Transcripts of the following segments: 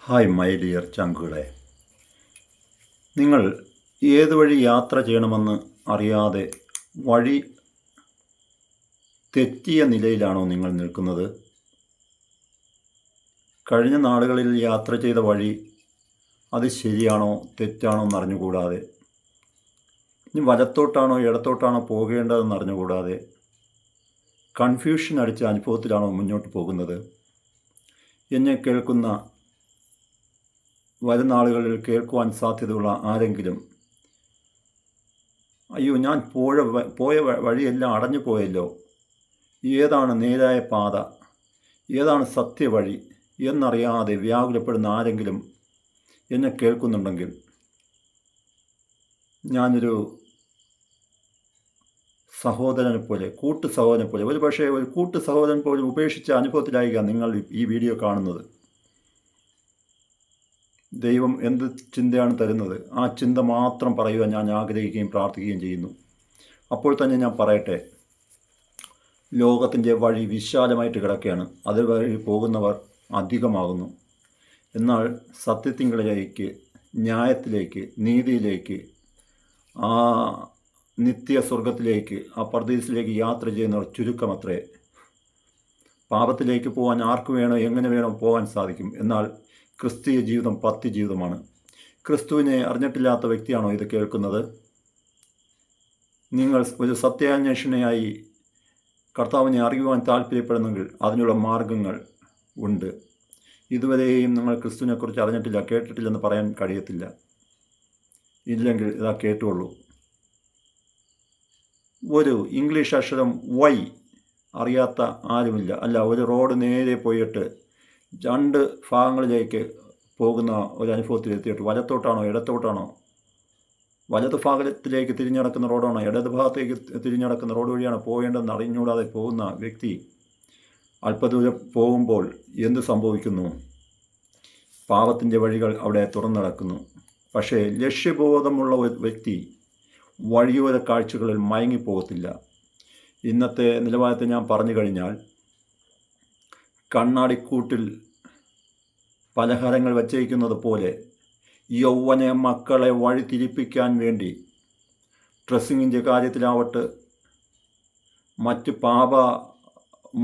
Hi my dear ചങ്കുകളെ, നിങ്ങൾ ഏത് വഴി യാത്ര ചെയ്യണമെന്ന് അറിയാതെ വഴി തെറ്റിയ നിലയിലാണോ നിങ്ങൾ നിൽക്കുന്നത്? കഴിഞ്ഞ നാളുകളിൽ യാത്ര ചെയ്ത വഴി അത് ശരിയാണോ തെറ്റാണോ എന്നറിഞ്ഞുകൂടാതെ, ഇനി വലത്തോട്ടാണോ ഇടത്തോട്ടാണോ പോകേണ്ടതെന്ന് അറിഞ്ഞുകൂടാതെ കൺഫ്യൂഷൻ അടിച്ച അനുഭവത്തിലാണോ മുന്നോട്ട് പോകുന്നത്? എന്നെ കേൾക്കുന്ന വരുന്ന ആളുകളിൽ കേൾക്കുവാൻ സാധ്യതയുള്ള ആരെങ്കിലും അയ്യോ, ഞാൻ പോയ വഴിയെല്ലാം അടഞ്ഞു പോയല്ലോ, ഏതാണ് നേരായ പാത, ഏതാണ് സത്യവഴി എന്നറിയാതെ വ്യാകുലപ്പെടുന്ന ആരെങ്കിലും എന്നെ കേൾക്കുന്നുണ്ടെങ്കിൽ, ഞാനൊരു സഹോദരനെ പോലെ, കൂട്ടു സഹോദരനെ പോലെ, ഒരു പക്ഷേ ഒരു കൂട്ടു സഹോദരൻ പോലും ഉപേക്ഷിച്ച അനുഭവത്തിലായിരിക്കാം നിങ്ങൾ ഈ വീഡിയോ കാണുന്നത്. ദൈവം എന്ത് ചിന്തയാണ് തരുന്നത്, ആ ചിന്ത മാത്രം പറയുവാൻ ഞാൻ ആഗ്രഹിക്കുകയും പ്രാർത്ഥിക്കുകയും ചെയ്യുന്നു. അപ്പോൾ തന്നെ ഞാൻ പറയട്ടെ, ലോകത്തിൻ്റെ വഴി വിശാലമായിട്ട് കിടക്കുകയാണ്. അതിൽ വഴി പോകുന്നവർ അധികമാകുന്നു. എന്നാൽ സത്യത്തിങ്കിലേക്ക്, ന്യായത്തിലേക്ക്, നീതിയിലേക്ക്, ആ നിത്യ സ്വർഗത്തിലേക്ക്, ആ പർദീസിലേക്ക് യാത്ര ചെയ്യുന്നവർ ചുരുക്കമത്രേ. പാപത്തിലേക്ക് പോകാൻ ആർക്ക് വേണോ എങ്ങനെ വേണോ പോകാൻ സാധിക്കും. എന്നാൽ ക്രിസ്തീയ ജീവിതം പത്യജീവിതമാണ്. ക്രിസ്തുവിനെ അറിഞ്ഞിട്ടില്ലാത്ത വ്യക്തിയാണോ ഇത് കേൾക്കുന്നത്? നിങ്ങൾ ഒരു സത്യാന്വേഷണയായി കർത്താവിനെ അറിയുവാൻ താല്പര്യപ്പെടുന്നെങ്കിൽ അതിനുള്ള മാർഗങ്ങൾ ഉണ്ട്. ഇതുവരെയും നിങ്ങൾ ക്രിസ്തുവിനെക്കുറിച്ച് അറിഞ്ഞിട്ടില്ല, കേട്ടിട്ടില്ലെന്ന് പറയാൻ കഴിയത്തില്ല. ഇല്ലെങ്കിൽ ഇതാ കേട്ടുള്ളൂ. ഒരു ഇംഗ്ലീഷ് അക്ഷരം വൈ അറിയാത്ത ആരുമില്ല. അല്ല, ഒരു റോഡ് നേരെ പോയിട്ട് രണ്ട് ഭാഗങ്ങളിലേക്ക് പോകുന്ന ഒരു അനുഭവത്തിലെത്തിയിട്ട് വലത്തോട്ടാണോ ഇടത്തോട്ടാണോ, വലത് ഭാഗത്തിലേക്ക് തിരിഞ്ഞടക്കുന്ന റോഡാണോ ഇടത് ഭാഗത്തേക്ക് തിരിഞ്ഞടക്കുന്ന റോഡ് വഴിയാണ് പോകേണ്ടതെന്ന് അറിഞ്ഞുകൂടാതെ പോകുന്ന വ്യക്തി അല്പദൂരം പോകുമ്പോൾ എന്ത് സംഭവിക്കുന്നു? പാപത്തിൻ്റെ വഴികൾ അവിടെ തുറന്നിടക്കുന്നു. പക്ഷേ ലക്ഷ്യബോധമുള്ള ഒരു വ്യക്തി വഴിയോര കാഴ്ചകളിൽ മയങ്ങിപ്പോകത്തില്ല. ഇന്നത്തെ നിലവാരത്തെ ഞാൻ പറഞ്ഞു കഴിഞ്ഞാൽ, കണ്ണാടിക്കൂട്ടിൽ പലഹാരങ്ങൾ വച്ചേക്കുന്നത് പോലെ യൗവന മക്കളെ വഴിതിരിപ്പിക്കാൻ വേണ്ടി ഡ്രസ്സിങ്ങിൻ്റെ കാര്യത്തിലാവട്ടെ, മറ്റ് പാപ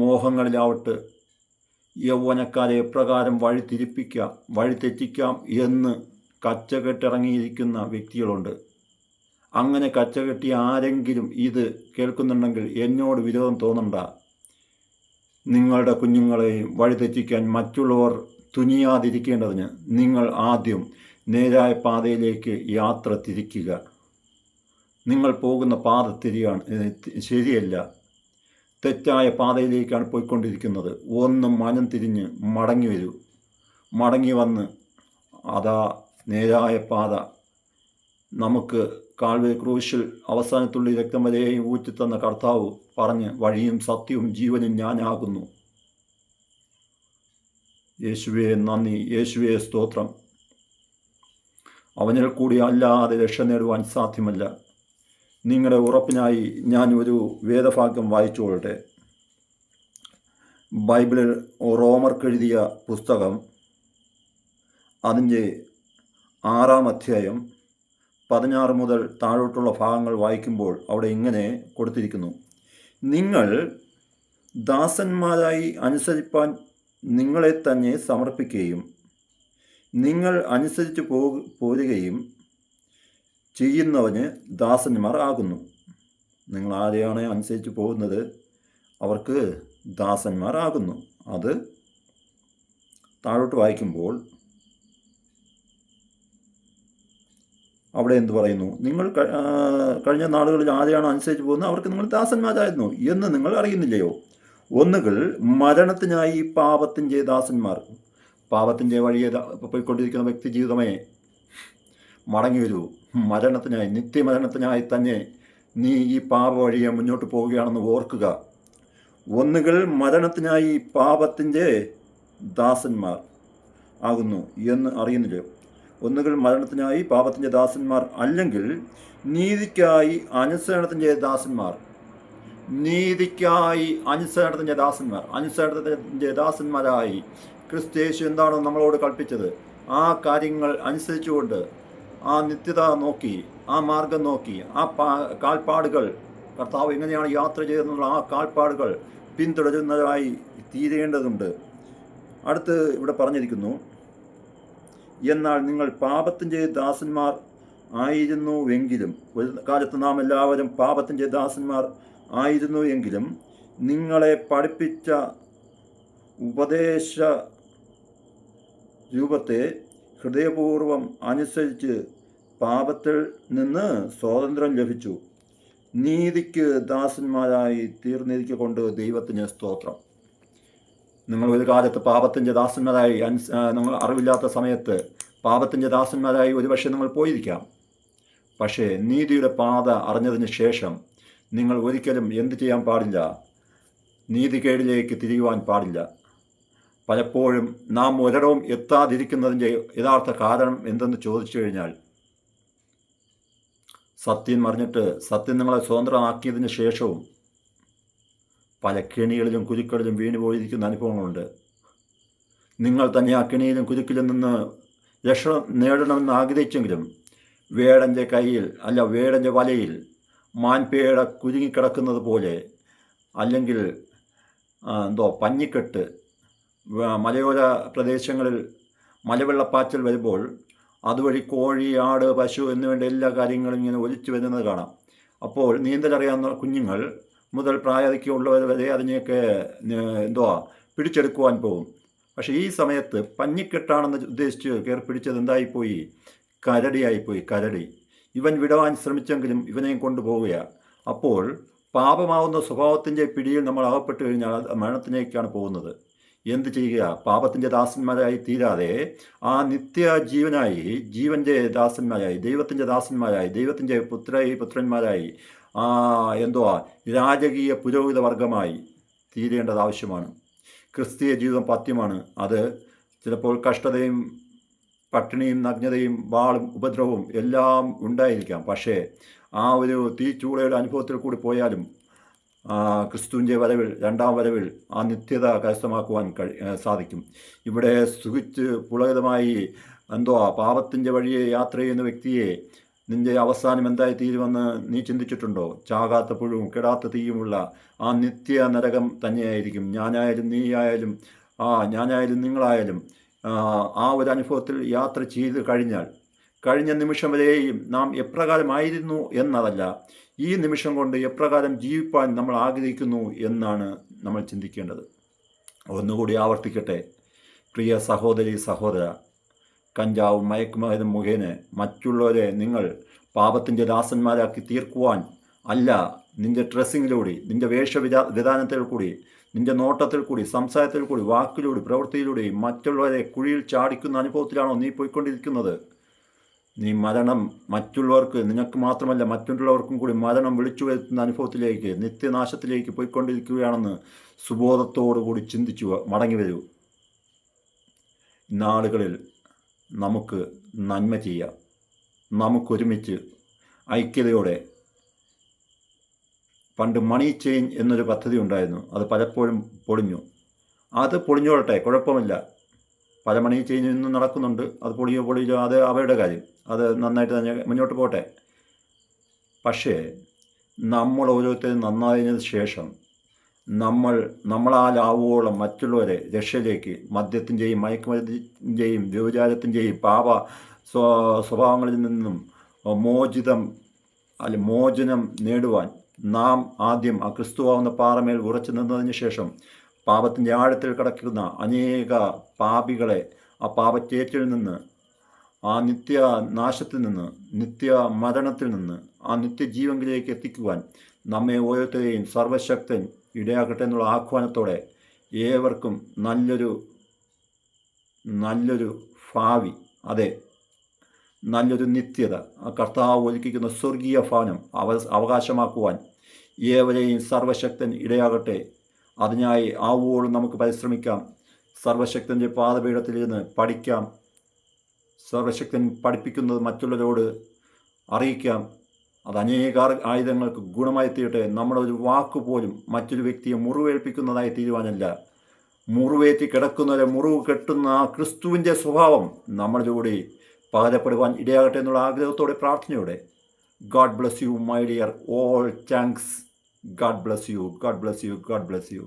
മോഹങ്ങളിലാവട്ടെ, യൗവനക്കാരെ എപ്രകാരം വഴിതിരിപ്പിക്കാം, വഴിതെറ്റിക്കാം എന്ന് കച്ചകെട്ടിറങ്ങിയിരിക്കുന്ന വ്യക്തികളുണ്ട്. അങ്ങനെ കച്ചകെട്ടിയ ആരെങ്കിലും ഇത് കേൾക്കുന്നുണ്ടെങ്കിൽ എന്നോട് വിരോധം തോന്നണ്ട. നിങ്ങളുടെ കുഞ്ഞുങ്ങളെയും വഴിതെറ്റിക്കാൻ മറ്റുള്ളവർ തുനിയാതിരിക്കേണ്ടതിന് നിങ്ങൾ ആദ്യം നേരായ പാതയിലേക്ക് യാത്ര തിരിക്കുക. നിങ്ങൾ പോകുന്ന പാത ശരിയല്ല, തെറ്റായ പാതയിലേക്കാണ് പോയിക്കൊണ്ടിരിക്കുന്നത്. ഒന്ന് മനം തിരിഞ്ഞ് മടങ്ങി വരൂ. മടങ്ങി വന്ന് അതാ നേരായ പാത. നമുക്ക് കാൽവരി ക്രൂശിൽ അവസാനത്തുള്ളി രക്തം വരെയും ഊറ്റിത്തന്ന കർത്താവ് പറഞ്ഞ്, വഴിയും സത്യവും ജീവനും ഞാനാകുന്നു. യേശുവേ നന്ദി, യേശുവേ സ്തോത്രം. അവനിൽ കൂടി അല്ലാതെ രക്ഷ നേടുവാൻ സാധ്യമല്ല. നിങ്ങളുടെ ഉറപ്പിനായി ഞാൻ ഒരു വേദഭാഗ്യം വായിച്ചുകൊള്ളട്ടെ. ബൈബിളിൽ റോമർക്കെഴുതിയ പുസ്തകം അതിൻ്റെ 6-ാം അധ്യായം 16 മുതൽ താഴോട്ടുള്ള ഭാഗങ്ങൾ വായിക്കുമ്പോൾ അവിടെ ഇങ്ങനെ കൊടുത്തിരിക്കുന്നു: നിങ്ങൾ ദാസന്മാരായി അനുസരിപ്പാൻ നിങ്ങളെ തന്നെ സമർപ്പിക്കുകയും നിങ്ങൾ അനുസരിച്ച് പോരുകയും ചെയ്യുന്നവന് ദാസന്മാർ ആകുന്നു. നിങ്ങൾ ആരെയാണ് അനുസരിച്ച് പോകുന്നത് അവർക്ക് ദാസന്മാർ ആകുന്നു. അത് താഴോട്ട് വായിക്കുമ്പോൾ അവിടെ എന്ത് പറയുന്നു? നിങ്ങൾ കഴിഞ്ഞ നാളുകളിൽ ആരെയാണ് അനുസരിച്ച് പോകുന്നത് അവർക്ക് നിങ്ങൾ ദാസന്മാരായിരുന്നു എന്ന് നിങ്ങൾ അറിയുന്നില്ലയോ? ഒന്നുകിൽ മരണത്തിനായി പാപത്തിൻ്റെ ദാസന്മാർ. പാപത്തിൻ്റെ വഴിയെ പോയിക്കൊണ്ടിരിക്കുന്ന വ്യക്തി ജീവിതമേ, മടങ്ങി വരൂ. മരണത്തിനായി, നിത്യമരണത്തിനായി തന്നെ നീ ഈ പാപ വഴിയെ മുന്നോട്ട് പോവുകയാണെന്ന് ഓർക്കുക. ഒന്നുകിൽ മരണത്തിനായി പാപത്തിൻ്റെ ദാസന്മാർ ആകുന്നു എന്ന് അറിയുന്നില്ലയോ? ഒന്നുകിൽ മരണത്തിനായി പാപത്തിൻ്റെ ദാസന്മാർ, അല്ലെങ്കിൽ നീതിക്കായി അനുസരണത്തിൻ്റെ ദാസന്മാർ. നീതിക്കായി അനുസരണത്തിൻ്റെ ദാസന്മാർ, അനുസരണത്തിൻ്റെ ദാസന്മാരായി ക്രിസ്തയേശു എന്താണോ നമ്മളോട് കൽപ്പിച്ചത് ആ കാര്യങ്ങൾ അനുസരിച്ചുകൊണ്ട് ആ നിത്യത നോക്കി, ആ മാർഗം നോക്കി, ആ കാൽപ്പാടുകൾ, കർത്താവ് എങ്ങനെയാണ് യാത്ര ചെയ്തെന്നുള്ള ആ കാൽപ്പാടുകൾ പിന്തുടരുന്നതായി തീരേണ്ടതുണ്ട്. അടുത്ത് ഇവിടെ പറഞ്ഞിരിക്കുന്നു, എന്നാൽ നിങ്ങൾ പാപത്തിൻ്റെ ദാസന്മാർ ആയിരുന്നുവെങ്കിലും, ഒരു കാലത്ത് നാം എല്ലാവരും പാപത്തിൻ്റെ ദാസന്മാർ ആയിരുന്നു എങ്കിലും നിങ്ങളെ പഠിപ്പിച്ച ഉപദേശ രൂപത്തെ ഹൃദയപൂർവം അനുസരിച്ച് പാപത്തിൽ നിന്ന് സ്വാതന്ത്ര്യം ലഭിച്ചു. നീതിക്ക് ദാസന്മാരായി തീർന്നിരിക്കൊണ്ട് ദൈവത്തിന് സ്തോത്രം. നിങ്ങൾ ഒരു കാലത്ത് പാപത്തിൻ്റെ ദാസന്മാരായി നിങ്ങൾ അറിവില്ലാത്ത സമയത്ത് പാപത്തിൻ്റെ ദാസന്മാരായി ഒരുപക്ഷെ നിങ്ങൾ പോയിരിക്കാം. പക്ഷേ നീതിയുടെ പാത അറിഞ്ഞതിന് ശേഷം നിങ്ങൾ ഒരിക്കലും എന്ത് ചെയ്യാൻ പാടില്ല? നീതികേടിലേക്ക് തിരിയുവാൻ പാടില്ല. പലപ്പോഴും നാം ഒരിടവും എത്താതിരിക്കുന്നതിൻ്റെ യഥാർത്ഥ കാരണം എന്തെന്ന് ചോദിച്ചു കഴിഞ്ഞാൽ, സത്യം അറിഞ്ഞിട്ട് സത്യം നിങ്ങളെ സ്വതന്ത്രമാക്കിയതിന് ശേഷവും പല കെണികളിലും കുരുക്കളിലും വീണുപോയിരിക്കുന്ന അനുഭവങ്ങളുണ്ട്. നിങ്ങൾ തന്നെ ആ കെണിയിലും കുരുക്കിലും നിന്ന് രക്ഷ നേടണമെന്ന് ആഗ്രഹിച്ചെങ്കിലും വേടൻ്റെ കയ്യിൽ അല്ല വേടൻ്റെ വലയിൽ മാൻപേട കുരുങ്ങിക്കിടക്കുന്നത് പോലെ, അല്ലെങ്കിൽ പഞ്ഞിക്കെട്ട് മലയോര പ്രദേശങ്ങളിൽ മലവെള്ളപ്പാച്ചൽ വരുമ്പോൾ അതുവഴി കോഴി, ആട്, പശു എന്നുവേണ്ട എല്ലാ കാര്യങ്ങളും ഇങ്ങനെ ഒലിച്ചു വരുന്നത് കാണാം. അപ്പോൾ നീന്തലറിയാവുന്ന കുഞ്ഞുങ്ങൾ മുതൽ പ്രായത്തിലുള്ളവർ വരെ അതിനെയൊക്കെ പിടിച്ചെടുക്കുവാൻ പോകും. പക്ഷേ ഈ സമയത്ത് പഞ്ഞിക്കെട്ടാണെന്ന് ഉദ്ദേശിച്ച് കയറി പിടിച്ചത് എന്തായിപ്പോയി? കരടിയായിപ്പോയി. കരടി ഇവൻ വിടുവാൻ ശ്രമിച്ചെങ്കിലും ഇവനെയും കൊണ്ടുപോവുകയാണ്. അപ്പോൾ പാപമാവുന്ന സ്വഭാവത്തിൻ്റെ പിടിയിൽ നമ്മൾ അകപ്പെട്ട് കഴിഞ്ഞാൽ മരണത്തിലേക്കാണ് പോകുന്നത്. എന്ത് ചെയ്യുക? പാപത്തിൻ്റെ ദാസന്മാരായി തീരാതെ ആ നിത്യജീവനായി, ജീവൻ്റെ ദാസന്മാരായി, ദൈവത്തിൻ്റെ ദാസന്മാരായി, ദൈവത്തിൻ്റെ പുത്രന്മാരായി, രാജകീയ പുരോഹിത വർഗമായി തീരേണ്ടത് ആവശ്യമാണ്. ക്രിസ്തീയ ജീവിതം പഥ്യമാണ്. അത് ചിലപ്പോൾ കഷ്ടതയും പട്ടിണിയും നഗ്നതയും വാളും ഉപദ്രവവും എല്ലാം ഉണ്ടായിരിക്കാം. പക്ഷേ ആ ഒരു തീച്ചൂളയുടെ അനുഭവത്തിൽ കൂടി പോയാലും ക്രിസ്തുവിൻ്റെ വരവിൽ, രണ്ടാം വരവിൽ ആ നിത്യത കരസ്ഥമാക്കുവാൻ സാധിക്കും. ഇവിടെ സുഖിച്ച് പുളകിതമായി പാപത്തിൻ്റെ വഴിയെ യാത്ര ചെയ്യുന്ന വ്യക്തിയെ നിൻ്റെ അവസാനം എന്തായി തീരുമെന്ന് നീ ചിന്തിച്ചിട്ടുണ്ടോ? ചാകാത്ത പുഴുവും കെടാത്ത തീയുമുള്ള ആ നിത്യ നരകം തന്നെയായിരിക്കും. ഞാനായാലും നീയായാലും ഞാനായാലും നിങ്ങളായാലും ആ ഒരു അനുഭവത്തിൽ യാത്ര ചെയ്ത് കഴിഞ്ഞാൽ, കഴിഞ്ഞ നിമിഷം വരെയും നാം എപ്രകാരമായിരുന്നു എന്നതല്ല, ഈ നിമിഷം കൊണ്ട് എപ്രകാരം ജീവിപ്പാൻ നമ്മൾ ആഗ്രഹിക്കുന്നു എന്നാണ് നമ്മൾ ചിന്തിക്കേണ്ടത്. ഒന്നുകൂടി ആവർത്തിക്കട്ടെ, പ്രിയ സഹോദരി സഹോദര, കഞ്ചാവും മയക്കുമരുന്നും മുഖേന മറ്റുള്ളവരെ നിങ്ങൾ പാപത്തിൻ്റെ ദാസന്മാരാക്കി തീർക്കുവാൻ അല്ല, നിൻ്റെ ഡ്രസ്സിങ്ങിലൂടെ, നിൻ്റെ വേഷവിധാനത്തിൽ കൂടി, നിൻ്റെ നോട്ടത്തിൽ കൂടി, സംസാരത്തിൽ കൂടി, വാക്കിലൂടെ, പ്രവൃത്തിയിലൂടെ മറ്റുള്ളവരെ കുഴിയിൽ ചാടിക്കുന്ന അനുഭവത്തിലാണോ നീ പോയിക്കൊണ്ടിരിക്കുന്നത്? നീ മരണം മറ്റുള്ളവർക്ക്, നിനക്ക് മാത്രമല്ല മറ്റുള്ളവർക്കും കൂടി മരണം വിളിച്ചു വരുത്തുന്ന അനുഭവത്തിലേക്ക്, നിത്യനാശത്തിലേക്ക് പോയിക്കൊണ്ടിരിക്കുകയാണെന്ന് സുബോധത്തോടുകൂടി ചിന്തിച്ചു മടങ്ങി വരൂ. നാളുകളിൽ നമുക്ക് നന്മ ചെയ്യാം. നമുക്കൊരുമിച്ച് ഐക്യതയോടെ, പണ്ട് മണി ചെയിൻ എന്നൊരു പദ്ധതി ഉണ്ടായിരുന്നു. അത് പലപ്പോഴും പൊളിഞ്ഞു. അത് പൊളിഞ്ഞോളട്ടെ, കുഴപ്പമില്ല. പല മണി ചെയിൻ ഇന്നും നടക്കുന്നുണ്ട്. അത് പൊളിയോ അത് അവരുടെ കാര്യം, അത് നന്നായിട്ട് തന്നെ മുന്നോട്ട് പോട്ടെ. പക്ഷേ നമ്മൾ ഓരോരുത്തരും നന്നായതിനു ശേഷം നമ്മളാലാവോളം മറ്റുള്ളവരെ രക്ഷയിലേക്ക്, മദ്യത്തിൻ്റെയും മയക്കുമരുന്നിൻ്റെയും വ്യഭിചാരത്തിൻ്റെയും പാപ സ്വഭാവങ്ങളിൽ നിന്നും മോചനം നേടുവാൻ നാം ആദ്യം ആ ക്രിസ്തുവാകുന്ന പാറമേൽ ഉറച്ചു നിന്നതിന് ശേഷം പാപത്തിൻ്റെ ആഴത്തിൽ കിടക്കുന്ന അനേക പാപികളെ ആ പാപച്ചേറ്റിൽ നിന്ന്, ആ നിത്യനാശത്തിൽ നിന്ന്, നിത്യ മരണത്തിൽ നിന്ന് ആ നിത്യജീവനിലേക്ക് എത്തിക്കുവാൻ നമ്മെ ഓരോരുത്തരെയും സർവശക്തൻ ഇടയാക്കട്ടെ എന്നുള്ള ആഹ്വാനത്തോടെ ഏവർക്കും നല്ലൊരു ഭാവി, അതെ, നല്ലൊരു നിത്യത, ആ കർത്താവ് ഒരുക്കിക്കുന്ന സ്വർഗീയ ഭവനം അവകാശമാക്കുവാൻ ഏവരെയും സർവശക്തൻ ഇടയാകട്ടെ. അതിനായി ആവോളം നമുക്ക് പരിശ്രമിക്കാം. സർവശക്തൻ്റെ പാദപീഠത്തിലിരുന്ന് പഠിക്കാം. സർവശക്തൻ പഠിപ്പിക്കുന്നത് മറ്റുള്ളവരോട് അറിയിക്കാം. അത് അനേക ആയുധങ്ങൾക്ക് ഗുണമായി തീരട്ടെ. നമ്മുടെ ഒരു വാക്കുപോലും മറ്റൊരു വ്യക്തിയെ മുറിവേൽപ്പിക്കുന്നതായി തീരുവാനല്ല, മുറിവേറ്റി കിടക്കുന്നവരെ മുറിവ് കെട്ടുന്ന ആ ക്രിസ്തുവിൻ്റെ സ്വഭാവം നമ്മളുടെ കൂടി പകരപ്പെടുവാൻ ഇടയാകട്ടെ എന്നുള്ള ആഗ്രഹത്തോടെ പ്രാർത്ഥനയോടെ God bless you my dear all thanks. God bless you. God bless you. God bless you.